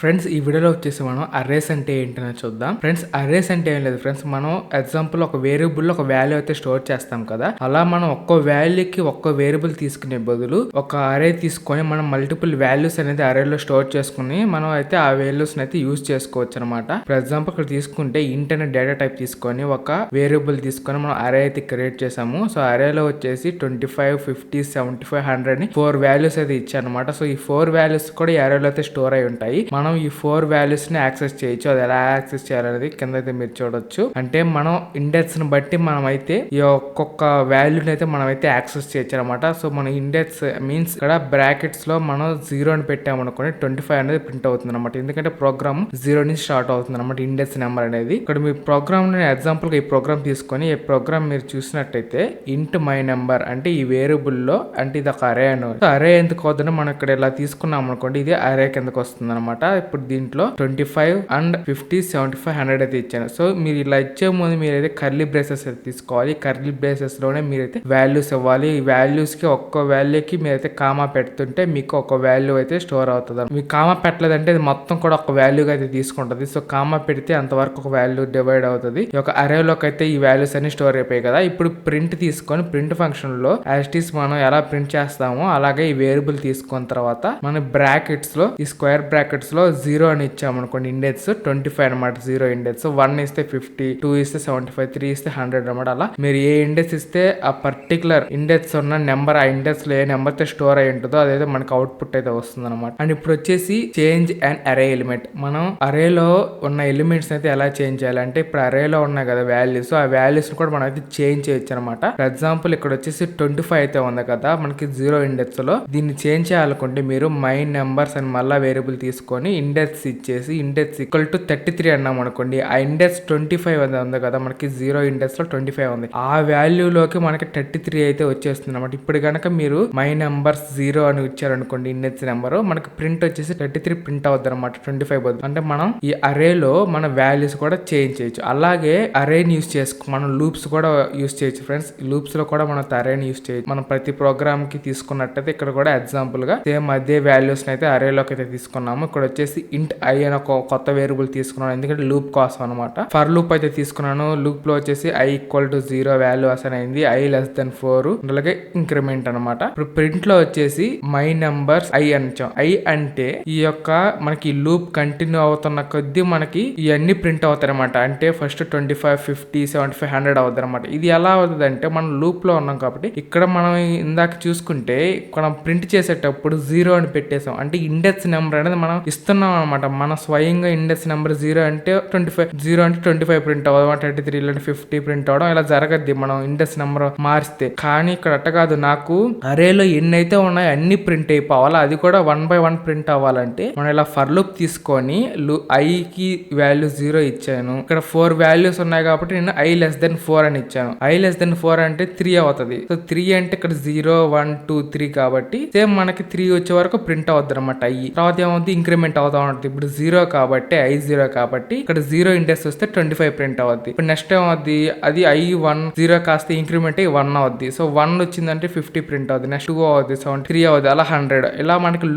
Friends ఈ వీడియోలో వచ్చేసి మనం అర్రేస్ అంటే ఏంటనే చూద్దాం. ఫ్రెండ్స్ అర్రేస్ అంటే ఏం లేదు ఫ్రెండ్స్, మనం ఎగ్జాంపుల్ ఒక వేరియబుల్ ఒక వాల్యూ అయితే స్టోర్ చేస్తాం కదా, అలా మనం ఒక్కో వాల్యూకి ఒక్కో వేరియబుల్ తీసుకునే బదులు ఒక అరే తీసుకొని మనం మల్టిపుల్ వాల్యూస్ అనేది అరేలో స్టోర్ చేసుకుని మనం అయితే ఆ వాల్యూస్ అయితే యూజ్ చేసుకోవచ్చు అనమాట. ఫర్ ఎగ్జాంపుల్ ఇక్కడ తీసుకుంటే ఇంట్ అనే డేటా టైప్ తీసుకొని ఒక వేరియబుల్ తీసుకొని మనం అరే అయితే క్రియేట్ చేసాము. సో అరేలో వచ్చేసి 25, 50, 75, 100 అని 4 వాల్యూస్ అయితే ఇచ్చానమాట. సో ఈ 4 వాల్యూస్ కూడా ఈ అరేలో అయితే స్టోర్ అయి ఉంటాయి. మనం ఈ 4 వాల్యూస్ ని యాక్సెస్ చేయొచ్చు. అది ఎలా యాక్సెస్ చేయాలనేది కింద అయితే మీరు చూడొచ్చు. అంటే మనం ఇండెక్స్ ని బట్టి మనం అయితే ఈ ఒక్కొక్క వాల్యూని అయితే మనం అయితే యాక్సెస్ చేయొచ్చు అనమాట. సో మన ఇండెక్స్ మీన్స్ ఇక్కడ బ్రాకెట్స్ లో మనం 0 అని పెట్టామనుకోండి 25 అనేది ప్రింట్ అవుతుంది అనమాట. ఎందుకంటే ప్రోగ్రామ్ 0 నుంచి స్టార్ట్ అవుతుంది అనమాట ఇండెక్స్ నెంబర్ అనేది. ఇక్కడ మీ ప్రోగ్రామ్ ఎగ్జాంపుల్ గా ఈ ప్రోగ్రామ్ తీసుకొని ఈ ప్రోగ్రామ్ మీరు చూసినట్టయితే ఇంట్ మై నెంబర్ అంటే ఈ వేరియబుల్ లో అంటే ఇది ఒక అరే అని అరే ఎందుకు అవుతుందో మనం ఇక్కడ ఇలా తీసుకున్నాం అనుకోండి, ఇది అరే కిందకి వస్తుంది అనమాట. ఇప్పుడు దీంట్లో 25 అండ్ 50, 75, 100 అయితే ఇచ్చాను. సో మీరు ఇలా ఇచ్చే ముందు మీరైతే కర్లీ బ్రేసెస్ అయితే తీసుకోవాలి. కర్లీ బ్రేసెస్ లోనే మీరైతే వాల్యూస్ ఇవ్వాలి. ఈ వాల్యూస్ కి ఒక్క వాల్యూకి మీరైతే కామా పెడుతుంటే మీకు ఒక వాల్యూ అయితే స్టోర్ అవుతుంది. మీకు కామా పెట్టలేదంటే ఇది మొత్తం కూడా ఒక వాల్యూగా అయితే తీసుకుంటది. సో కామా పెడితే అంతవరకు ఒక వాల్యూ డివైడ్ అవుతుంది. ఈ యొక్క అరేలోకి అయితే ఈ వాల్యూస్ అన్ని స్టోర్ అయిపోయాయి కదా. ఇప్పుడు ప్రింట్ తీసుకొని ప్రింట్ ఫంక్షన్ లో యాస్టీస్ మనం ఎలా ప్రింట్ చేస్తామో అలాగే ఈ వేరియబుల్ తీసుకున్న తర్వాత మన బ్రాకెట్స్ లో ఈ స్క్వేర్ బ్రాకెట్స్ లో 0 అని ఇచ్చామనుకోండి, ఇండెక్స్ 25 అనమాట. 0 ఇండెక్స్, 1 ఇస్తే 50, 2 ఇస్తే 75, 3 ఇస్తే 100 అనమాట. అలా మీరు ఏ ఇండెక్స్ ఇస్తే ఆ పర్టికులర్ ఇండెక్స్ ఉన్న నెంబర్ ఆ ఇండెక్స్ లో ఏ నెంబర్ తో స్టోర్ అయి ఉంటుందో అదైతే మనకి అవుట్పుట్ అయితే వస్తుంది అనమాట. అండ్ ఇప్పుడు వచ్చేసి చేంజ్ అండ్ అరే ఎలిమెంట్. మనం అరేలో ఉన్న ఎలిమెంట్స్ అయితే ఎలా చేంజ్ చేయాలంటే ఇప్పుడు అరేలో ఉన్నాయి కదా వాల్యూస్, ఆ వాల్యూస్ కూడా మనం అయితే చేంజ్ చేయొచ్చు అనమాట. ఫర్ ఎగ్జాంపుల్ ఇక్కడ వచ్చేసి 25 అయితే ఉంది కదా మనకి 0 ఇండెక్స్ లో, దీన్ని చేంజ్ చేయాలనుకుంటే మీరు మై నెంబర్స్ అని మళ్ళా వేరియబుల్ తీసుకొని ఇండెక్స్ ఇచ్చేసి ఇండెక్స్ ఈక్వల్ టు 33 అన్నాం అనుకోండి, ఆ ఇండెక్స్ 25 అది ఉంది కదా మనకి 0 ఇండెక్స్ లో 25 ఉంది, ఆ వాల్యూలోకి మనకి 33 అయితే వచ్చేస్తుంది అనమాట. ఇప్పుడు కనుక మీరు మై నెంబర్స్ 0 అని ఇచ్చారనుకోండి ఇండెక్స్ నెంబర్, మనకి ప్రింట్ వచ్చేసి 33 ప్రింట్ అవుతుంది అనమాట 25 బదులు. అంటే మనం ఈ అరేలో మన వాల్యూస్ కూడా చేంజ్ చేయొచ్చు. అలాగే అరేని యూస్ చేసుకో మనం లూప్స్ కూడా యూస్ చేయొచ్చు ఫ్రెండ్స్. లూప్స్ లో కూడా మనం అరేని యూస్ చేయొచ్చు. మనం ప్రతి ప్రోగ్రామ్ కి తీసుకున్నట్టయితే ఇక్కడ కూడా ఎగ్జాంపుల్ గా సేమ్ అదే వాల్యూస్ అయితే అరేలోకి అయితే తీసుకున్నాము. ఇక్కడ వచ్చేసి ఇంట్ ఐ అని ఒక కొత్త వేరియబుల్ తీసుకున్నాను, ఎందుకంటే లూప్ కోసం అనమాట. ఫర్ లూప్ అయితే తీసుకున్నాను. లూప్ లో వచ్చేసి I equal to 0 value assign అయింది, ఐ లెస్ దెన్ 4, అలాగే ఇంక్రిమెంట్ అనమాట. ఇప్పుడు ప్రింట్ లో వచ్చేసి మై నెంబర్స్ ఐ అనిచ్చాం. ఐ అంటే ఈ యొక్క మనకి లూప్ కంటిన్యూ అవుతున్న కొద్దీ మనకి ఇవన్నీ ప్రింట్ అవుతాయి అనమాట. అంటే ఫస్ట్ 25, 50, 75, 100 అవుతుంది అనమాట. ఇది ఎలా అవుతుంది అంటే మనం లూప్ లో ఉన్నాం కాబట్టి ఇక్కడ మనం ఇందాక చూసుకుంటే మనం ప్రింట్ చేసేటప్పుడు 0 అని పెట్టేసాం. అంటే ఇండెక్స్ నెంబర్ అనేది మనం ఇస్తున్నాం అనమాట. మన స్వయంగా ఇండెక్స్ నెంబర్ 0 అంటే 25, 0 అంటే 25 ప్రింట్ అవ్వడం, 33 అంటే 50 ప్రింట్ అవడం ఇలా జరగద్ది మనం ఇండెక్స్ నెంబర్ మారిస్తే. కానీ ఇక్కడ అట్ట కాదు, నాకు అరేలో ఎన్ని అయితే ఉన్నాయో అన్ని ప్రింట్ అయిపోవాలి, అది కూడా 1 by 1 ప్రింట్ అవ్వాలంటే మనం ఇలా ఫర్ లూప్ తీసుకొని ఐ కి వాల్యూ 0 ఇచ్చాను. ఇక్కడ 4 వాల్యూస్ ఉన్నాయి కాబట్టి నేను ఐ లెస్ దెన్ 4 అని ఇచ్చాను. ఐ లెస్ దెన్ 4 అంటే 3 అవుతుంది. సో 3 అంటే ఇక్కడ 0, 1, 2, 3 కాబట్టి సేమ్ మనకి 3 వచ్చే వరకు ప్రింట్ అవుతుంది అనమాట. ఐ తర్వాత ఏమవుతుంది, ఇంక్రిమెంట్ అవుతా ఉంటుంది. ఇప్పుడు 0 కాబట్టి ఐ 0 కాబట్టి ఇక్కడ 0 ఇండెక్స్ వస్తే 25 ప్రింట్ అవుద్ది. ఇప్పుడు నెక్స్ట్ ఏమవుద్ది, అది ఐ 1, 0 కాస్త ఇంక్రిమెంట్ అయ్యి 1 అవుద్ది. సో 1 వచ్చిందంటే 50 ప్రింట్ అవుద్ది. నెక్స్ట్ 2 అవుద్ది, 73 అవుద్ది, అలా 100. ఇలా మనకి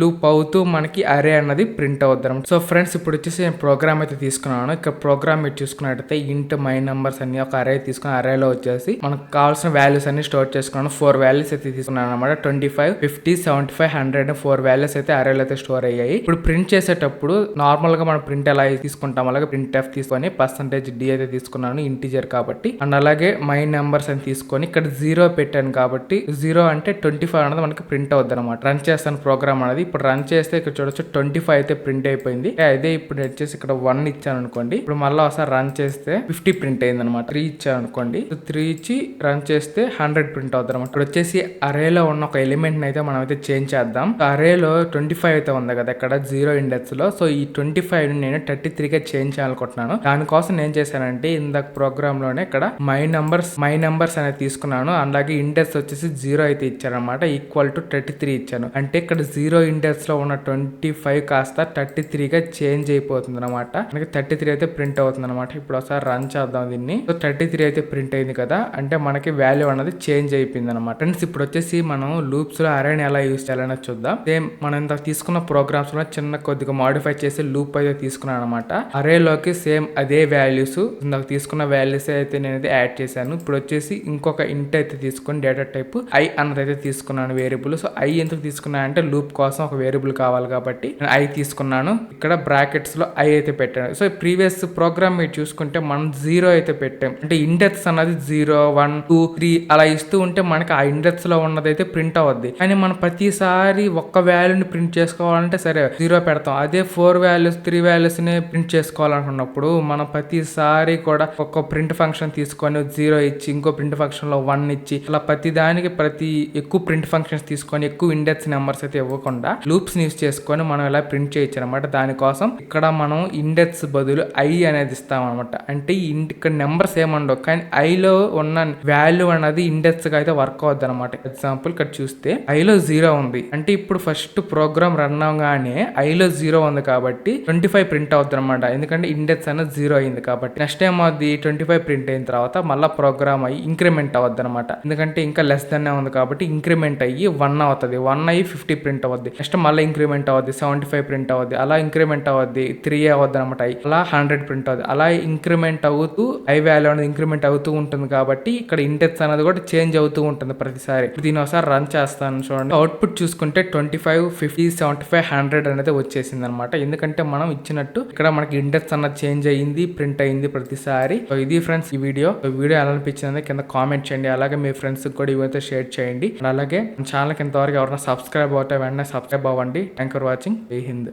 లూప్ అవుతూ మనకి అరే అన్నది ప్రింట్ అవుద్ది అనమాట. సో ఫ్రెండ్స్ ఇప్పుడు వచ్చేసి నేను ప్రోగ్రామ్ అయితే తీసుకున్నాను. ఇక్కడ ప్రోగ్రామ్ మీరు చూసుకున్నట్టయితే ఇంట్ మై నెంబర్స్ అన్ని ఒక అరే తీసుకుని అరేలో వచ్చేసి మనకు కావాల్సిన వాల్యూస్ అన్ని స్టోర్ చేసుకున్నాను. 4 వాల్యూస్ అయితే తీసుకున్నాను అనమాట. 25, 50, 75, 100 4 వాల్యూస్ అయితే అరేలో అయితే స్టోర్ అయ్యాయి. ఇప్పుడు ప్రింట్ చేసేటప్పుడు నార్మల్ గా మనం ప్రింట్ ఎలా తీసుకుంటాం అలాగే ప్రింట్ ఎఫ్ తీసుకొని %d అయితే తీసుకున్నాను ఇంటీజర్ కాబట్టి. అండ్ అలాగే మై నెంబర్స్ అని తీసుకొని ఇక్కడ 0 పెట్టాను కాబట్టి 0 అంటే 25 అనేది మనకి ప్రింట్ అవుద్ది అనమాట. రన్ చేస్తాను ప్రోగ్రామ్ అనేది. ఇప్పుడు రన్ చేస్తే ఇక్కడ చూడొచ్చు 25 అయితే ప్రింట్ అయిపోయింది. అదే ఇప్పుడు వచ్చేసి ఇక్కడ 1 ఇచ్చాను అనుకోండి, ఇప్పుడు మళ్ళీ ఒకసారి రన్ చేస్తే 50 ప్రింట్ అయింది అనమాట. 3 ఇచ్చాను అనుకోండి, 3 ఇచ్చి రన్ చేస్తే 100 ప్రింట్ అవుతుంది అనమాట. ఇప్పుడు వచ్చేసి అరేలో ఉన్న ఒక ఎలిమెంట్ అయితే మనం అయితే చేంజ్ చేద్దాం. అరేలో 25 అయితే ఉంది కదా ఇక్కడ 0 ఇండెక్స్ లో. సో ఈ 25 నేను 33 గా చేంజ్ చేయాలనుకుంటున్నాను. దానికోసం నేను చేశానంటే ఇందాక ప్రోగ్రామ్ లోనే ఇక్కడ మై నెంబర్స్ అనేది తీసుకున్నాను. అలాగే ఇండెక్స్ వచ్చేసి 0 అయితే ఇచ్చారనమాట, ఈక్వల్ టు 33 ఇచ్చాను. అంటే ఇక్కడ 0 ఇండెక్స్ లో ఉన్న 25 కాస్త 33 గా చేంజ్ అయిపోతుంది అనమాట. మనకి 33 అయితే ప్రింట్ అవుతుంది అనమాట. ఇప్పుడు ఒకసారి రన్ చేద్దాం దీన్ని. సో 33 అయితే ప్రింట్ అయింది కదా, అంటే మనకి వాల్యూ అనేది చేంజ్ అయిపోయింది అనమాట. ఫ్రెండ్స్ ఇప్పుడు వచ్చేసి మనం లూప్స్ లో అరేని ఎలా యూస్ చేయాలనేది చూద్దాం. సేమ్ మనం ఇంత తీసుకున్న ప్రోగ్రామ్స్ లో చిన్న కొద్దిగా మాడిఫై చేసి లూప్ అయితే తీసుకున్నాను అనమాట. అరేలోకి సేమ్ అదే వాల్యూస్ నాకు తీసుకున్న వాల్యూస్ అయితే నేను యాడ్ చేశాను. ఇప్పుడు వచ్చేసి ఇంకొక ఇంట్ అయితే తీసుకొని డేటా టైప్ ఐ అన్నది అయితే తీసుకున్నాను వేరియబుల్. సో ఐ ఎందుకు తీసుకున్నాను అంటే లూప్ కోసం ఒక వేరియబుల్ కావాలి కాబట్టి నేను ఐ తీసుకున్నాను. ఇక్కడ బ్రాకెట్స్ లో ఐ అయితే పెట్టాను. సో ప్రీవియస్ ప్రోగ్రామ్ మీరు చూసుకుంటే మనం 0 అయితే పెట్టాం. అంటే ఇండెక్స్ అన్నది 0, 1, 2, 3 అలా ఇస్తూ ఉంటే మనకి ఆ ఇండెక్స్ లో ఉన్నది అయితే ప్రింట్ అవుద్ది. కానీ మనం ప్రతిసారి ఒక్క వాల్యూని ప్రింట్ చేసుకోవాలంటే సరే 0 పెడతాం. అదే 4 వాల్యూస్ 3 వాల్యూస్ ని ప్రింట్ చేసుకోవాలనుకున్నప్పుడు మనం ప్రతిసారి కూడా ఒక ప్రింట్ ఫంక్షన్ తీసుకొని 0 ఇచ్చి ఇంకో ప్రింట్ ఫంక్షన్ లో 1 ఇచ్చి అలా ప్రతి దానికి ఎక్కువ ప్రింట్ ఫంక్షన్స్ తీసుకొని ఎక్కువ ఇండెక్స్ నెంబర్స్ అయితే ఇవ్వకుండా లూప్స్ యూస్ చేసుకొని మనం ఇలా ప్రింట్ చేయొచ్చు అనమాట. దానికోసం ఇక్కడ మనం ఇండెక్స్ బదులు ఐ అనేది ఇస్తాం అనమాట. అంటే ఇక్కడ నెంబర్స్ ఏముండవు కానీ ఐలో ఉన్న వాల్యూ అనేది ఇండెక్స్ గా అయితే వర్క్ అవుద్ది అనమాట. ఎగ్జాంపుల్ ఇక్కడ చూస్తే ఐలో 0 ఉంది అంటే ఇప్పుడు ఫస్ట్ ప్రోగ్రామ్ రన్ అవగానే ఐలో 0 ఉంది కాబట్టి 25 ప్రింట్ అవుతుంది అనమాట. ఎందుకంటే ఇండెక్స్ అనేది 0 అయింది కాబట్టి. నెక్స్ట్ టైం అది 25 ప్రింట్ అయిన తర్వాత మళ్ళీ ప్రోగ్రామ్ అయ్యి ఇంక్రిమెంట్ అవద్దు అనమాట. ఎందుకంటే ఇంకా లెస్ దెన్ ఉంది కాబట్టి ఇంక్రిమెంట్ అయ్యి 1 అవుతుంది. 1 అయ్యి 50 ప్రింట్ అవద్ది. నెక్స్ట్ మళ్ళీ ఇంక్రిమెంట్ అవద్ది 75 ప్రింట్ అవద్ది. అలా ఇంక్రిమెంట్ అవద్ది 3 అవద్దు అనమాట. అలా 100 ప్రింట్ అవుతుంది. అలా ఇంక్రిమెంట్ అవుతూ ఐ వాల్యూ అనేది ఇంక్రిమెంట్ అవుతూ ఉంటుంది కాబట్టి ఇక్కడ ఇండెక్స్ అనేది కూడా చేంజ్ అవుతూ ఉంటుంది ప్రతిసారి. దీని ఒకసారి రన్ చేస్తాను చూడండి. అవుట్పుట్ చూసుకుంటే 25, 50, 75, 100 అనేది వచ్చేసింది అనమాట. ఎందుకంటే మనం ఇచ్చినట్టు ఇక్కడ మనకి ఇండెక్స్ అన్నది చేంజ్ అయ్యింది, ప్రింట్ అయ్యింది ప్రతిసారి. సో ఇది ఫ్రెండ్స్ ఈ వీడియో ఎలా అనిపించింది కింద కామెంట్ చేయండి. అలాగే మీ ఫ్రెండ్స్ కూడా ఇవైతే షేర్ చేయండి. అలాగే ఛానల్ కి ఇంతవరకు ఎవరైనా సబ్స్క్రైబ్ అవుతే వెంటనే సబ్స్క్రైబ్ అవ్వండి. Thank for watching. జై హింద్.